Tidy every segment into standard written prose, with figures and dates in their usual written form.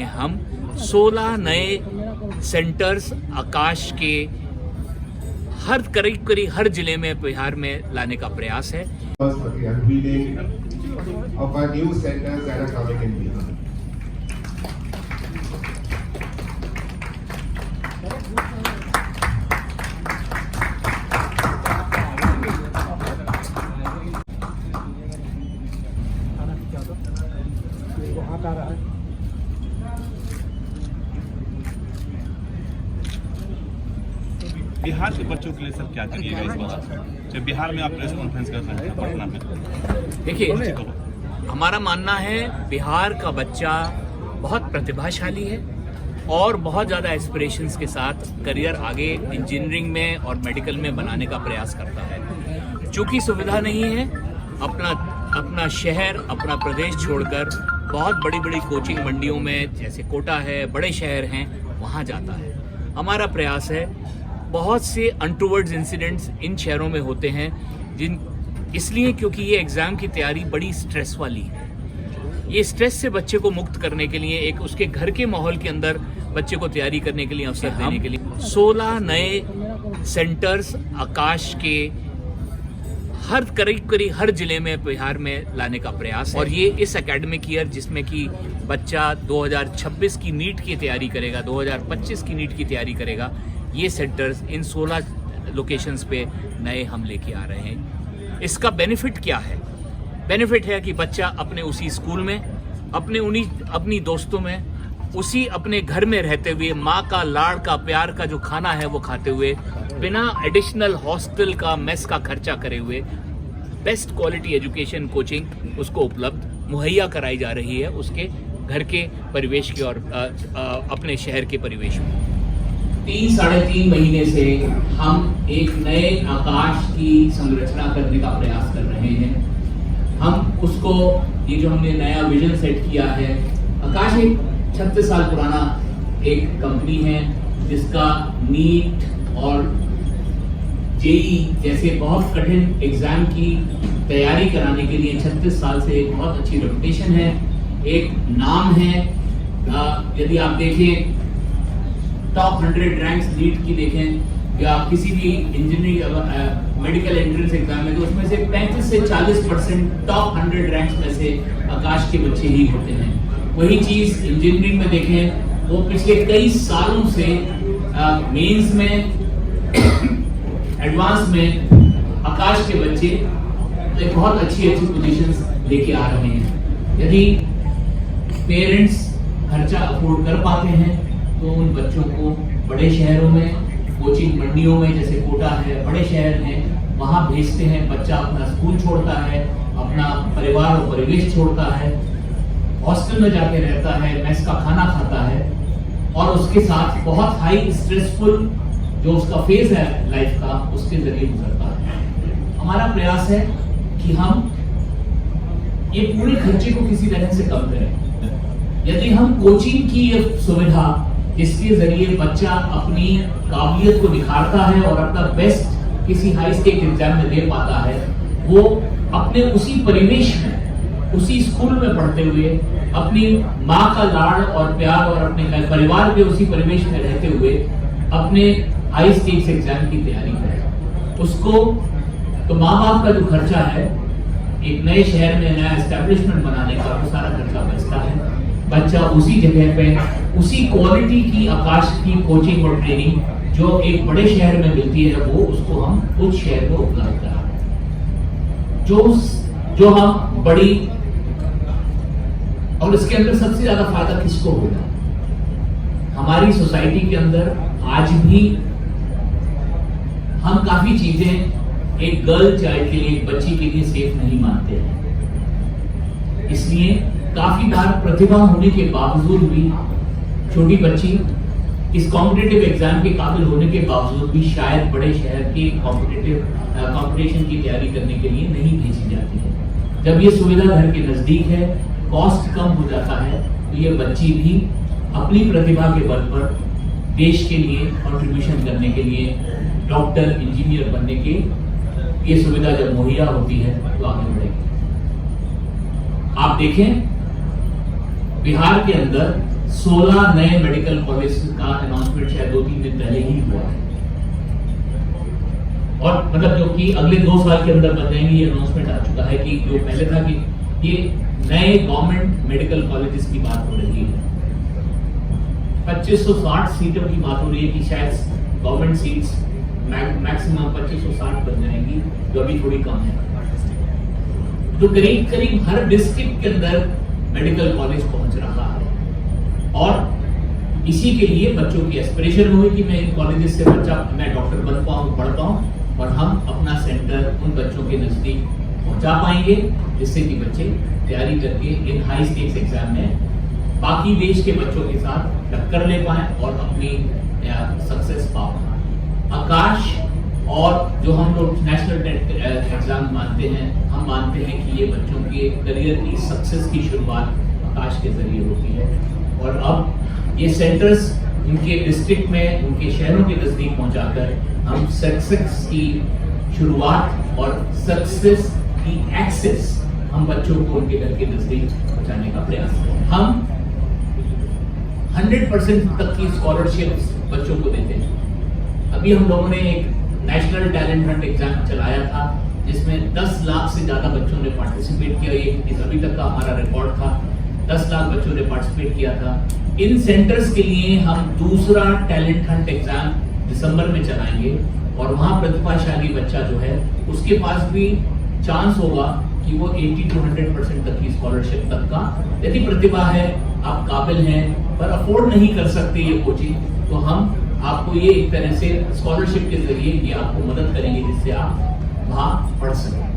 हम 16 नए सेंटर्स आकाश के करीब हर जिले में बिहार में लाने का प्रयास है। बिहार के बच्चों के लिए सर क्या करिएगा इस बार जब बिहार में आप प्रेस कॉन्फ्रेंस कर रहे हैं पटना में? देखिए, हमारा मानना है बिहार का बच्चा बहुत प्रतिभाशाली है और बहुत ज़्यादा एस्पिरेशंस के साथ करियर आगे इंजीनियरिंग में और मेडिकल में बनाने का प्रयास करता है। चूँकि सुविधा नहीं है, अपना शहर, अपना प्रदेश छोड़कर बहुत बड़ी बड़ी कोचिंग मंडियों में जैसे कोटा है, बड़े शहर हैं, वहाँ जाता है। हमारा प्रयास है, बहुत से अनटूवर्ड्स इंसिडेंट्स इन शहरों में होते हैं इसलिए क्योंकि ये एग्ज़ाम की तैयारी बड़ी स्ट्रेस वाली है। ये स्ट्रेस से बच्चे को मुक्त करने के लिए एक उसके घर के माहौल के अंदर बच्चे को तैयारी करने के लिए अवसर देने के लिए 16 नए सेंटर्स आकाश के करीब हर जिले में बिहार में लाने का प्रयास है। और ये इस एकेडमिक ईयर जिसमें कि बच्चा 2026 की नीट की तैयारी करेगा, 2025 की नीट की तैयारी करेगा, ये सेंटर्स इन 16 लोकेशंस पे नए हम लेके आ रहे हैं। इसका बेनिफिट क्या है? बेनिफिट है कि बच्चा अपने उसी स्कूल में, अपनी दोस्तों में, उसी अपने घर में रहते हुए माँ का लाड़ का प्यार का जो खाना है वो खाते हुए, बिना एडिशनल हॉस्टल का मेस का खर्चा करे हुए बेस्ट क्वालिटी एजुकेशन कोचिंग उसको उपलब्ध मुहैया कराई जा रही है उसके घर के परिवेश के और अपने शहर के परिवेश में। 3-3.5 महीने से हम एक नए आकाश की संरचना करने का प्रयास कर रहे हैं। हम उसको, ये जो हमने नया विजन सेट किया है, आकाश एक 36 साल पुराना एक कंपनी है जिसका नीट और जेई जैसे बहुत कठिन एग्जाम की तैयारी कराने के लिए 36 साल से एक बहुत अच्छी रेपुटेशन है, एक नाम है। यदि आप देखें टॉप 100 रैंक्स नीट की देखें या किसी भी इंजीनियरिंग मेडिकल एंट्रेंस एग्जाम में, तो उसमें से 35 से 40% टॉप 100 रैंक्स में से आकाश के बच्चे ही होते हैं। वही चीज इंजीनियरिंग में देखें, वो पिछले कई सालों से मेंस में, एडवांस में आकाश के बच्चे एक बहुत अच्छी पोजीशंस लेके आ रहे हैं। यदि पेरेंट्स खर्चा अफोर्ड कर पाते हैं तो उन बच्चों को बड़े शहरों में, कोचिंग मंडियों में जैसे कोटा है, बड़े शहर हैं, वहाँ भेजते हैं। बच्चा अपना स्कूल छोड़ता है, अपना परिवार और परिवेश छोड़ता है, हॉस्टल में जाके रहता है, मेस का खाना खाता है और उसके साथ बहुत हाई स्ट्रेसफुल जो उसका फेज है लाइफ का, उसके जरिए गुजरता है। हमारा प्रयास है कि हम ये पूरे खर्चे को किसी तरह से कम करें। यदि हम कोचिंग की ये सुविधा जिसके जरिए बच्चा अपनी काबिलियत को निखारता है और अपना बेस्ट किसी हाई स्टेक एग्जाम में दे पाता है, वो अपने उसी परिवेश में, उसी स्कूल में पढ़ते हुए, अपनी माँ का लाड़ और प्यार और अपने परिवार के उसी परिवेश में रहते हुए अपने हाई स्टेक्स एग्जाम की तैयारी करें। उसको तो माँ बाप का जो खर्चा है, एक नए शहर में नया एस्टेब्लिशमेंट बनाने का, वो सारा खर्चा बचता है। बच्चा उसी जगह पे उसी क्वालिटी की आकाश की कोचिंग और ट्रेनिंग जो एक बड़े शहर में मिलती है, वो उसको हम उस शहर को उपलब्ध करा जो हम बड़ी, और इसके अंदर सबसे ज्यादा फायदा किसको होगा? हमारी सोसाइटी के अंदर आज भी हम काफी चीजें एक गर्ल चाइल्ड के लिए, एक बच्ची के लिए सेफ नहीं मानते हैं। इसलिए काफी बार प्रतिभा होने के बावजूद भी छोटी बच्ची इस कॉम्पिटिटिव एग्जाम के काबिल होने के बावजूद भी शायद बड़े शहर के कॉम्पिटिशन की तैयारी करने के लिए नहीं भेजी जाती है। जब ये सुविधा घर के नजदीक है, कॉस्ट कम हो जाता है, तो ये बच्ची भी अपनी प्रतिभा के बल पर देश के लिए कंट्रीब्यूशन करने के लिए, डॉक्टर, इंजीनियर बनने के ये सुविधा जब मुहैया होती है तो आगे बढ़ेगी। आप देखें बिहार के अंदर 16 नए मेडिकल कॉलेज का अनाउंसमेंट शायद 2-3 दिन पहले ही हुआ है, और मतलब जो कि अगले 2 साल के अंदर बन जाएंगे, ये अनाउंसमेंट आ चुका है कि जो पहले था कि ये नए गवर्नमेंट मेडिकल कॉलेजेस की बात हो रही है। 2560 सीटों की बात हो रही है कि शायद गवर्नमेंट सीट्स मैक्सिमम 2560 बन जाएंगी, जो अभी थोड़ी कम है। तो करीब करीब हर डिस्ट्रिक्ट के अंदर मेडिकल कॉलेज पहुंच रहा है, और इसी के लिए बच्चों की एस्पिरेशन हुई कि मैं इन कॉलेजेस से मैं डॉक्टर बन पाऊं, पढ़ पाऊं, और हम अपना सेंटर उन बच्चों के नजदीक पहुंचा पाएंगे, जिससे कि बच्चे तैयारी करके इन हाई स्टेक्स एग्जाम में बाकी देश के बच्चों के साथ टक्कर ले पाए और अपनी सक्सेस पा पाए। आकाश और जो हम लोग नेशनल एग्जाम मानते हैं, हम मानते हैं कि ये बच्चों के करियर की सक्सेस की शुरुआत आकाश के जरिए होती है, और अब ये सेंटर्स उनके डिस्ट्रिक्ट में, उनके शहरों के नजदीक पहुंचाकर हम सक्सेस की शुरुआत और सक्सेस की एक्सेस हम बच्चों को उनके घर के नजदीक पहुंचाने का प्रयास करें। हम 100% तक की स्कॉलरशिप बच्चों को देते हैं। अभी हम लोगों ने एक नेशनल टैलेंट हंट एग्जाम चलाया था, जिसमें 10 लाख से ज्यादा बच्चों ने पार्टिसिपेट किया। ये अभी तक का हमारा रिकॉर्ड था, 10 लाख बच्चों ने पार्टिसिपेट किया था। इन सेंटर्स के लिए हम दूसरा टैलेंट हंट एग्जाम दिसंबर में चलाएंगे, और वहां प्रतिभाशाली बच्चा जो है उसके पास भी चांस होगा कि वो 80 to 100% तक की स्कॉलरशिप तक का, यदि प्रतिभा है, आप काबिल हैं, पर अफोर्ड नहीं कर सकते ये कोचिंग, तो हम आपको ये एक तरह से स्कॉलरशिप के जरिए ये आपको मदद करेंगे, जिससे आप वहां पढ़ सकें।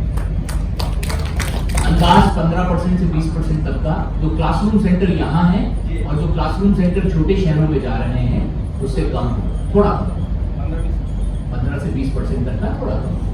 अंदाज 15% से 20% तक का जो क्लासरूम सेंटर यहाँ है, और जो क्लासरूम सेंटर छोटे शहरों में जा रहे हैं, उससे कम, थोड़ा 15 से 20% तक का, थोड़ा कम।